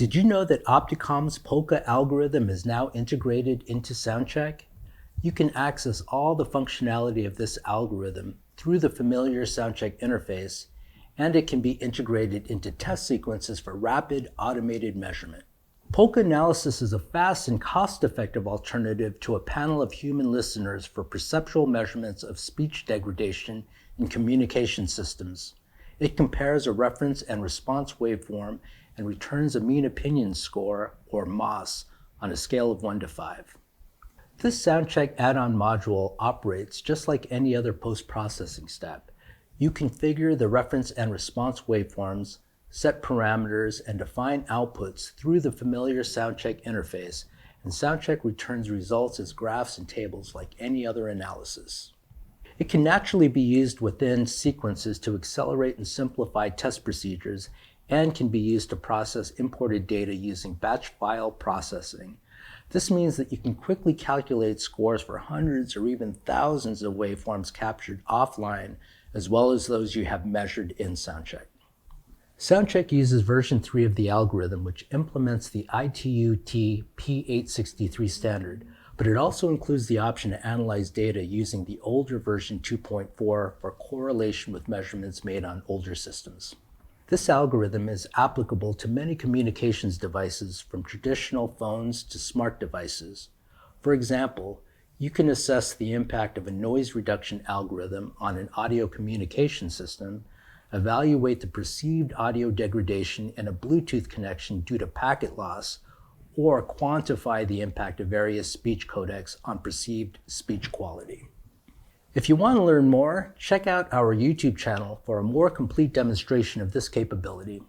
Did you know that Opticom's POLQA algorithm is now integrated into SoundCheck? You can access all the functionality of this algorithm through the familiar SoundCheck interface, and it can be integrated into test sequences for rapid automated measurement. POLQA analysis is a fast and cost-effective alternative to a panel of human listeners for perceptual measurements of speech degradation in communication systems. It compares a reference and response waveform and returns a mean opinion score, or MOS, on a scale of 1 to 5. This SoundCheck add-on module operates just like any other post-processing step. You configure the reference and response waveforms, set parameters, and define outputs through the familiar SoundCheck interface, and SoundCheck returns results as graphs and tables like any other analysis. It can naturally be used within sequences to accelerate and simplify test procedures, and can be used to process imported data using batch file processing. This means that you can quickly calculate scores for hundreds or even thousands of waveforms captured offline, as well as those you have measured in SoundCheck. SoundCheck uses version 3 of the algorithm, which implements the ITU-T-P.63 standard, but it also includes the option to analyze data using the older version 2.4 for correlation with measurements made on older systems. This algorithm is applicable to many communications devices, from traditional phones to smart devices. For example, you can assess the impact of a noise reduction algorithm on an audio communication system, evaluate the perceived audio degradation in a Bluetooth connection due to packet loss, or quantify the impact of various speech codecs on perceived speech quality. If you want to learn more, check out our YouTube channel for a more complete demonstration of this capability.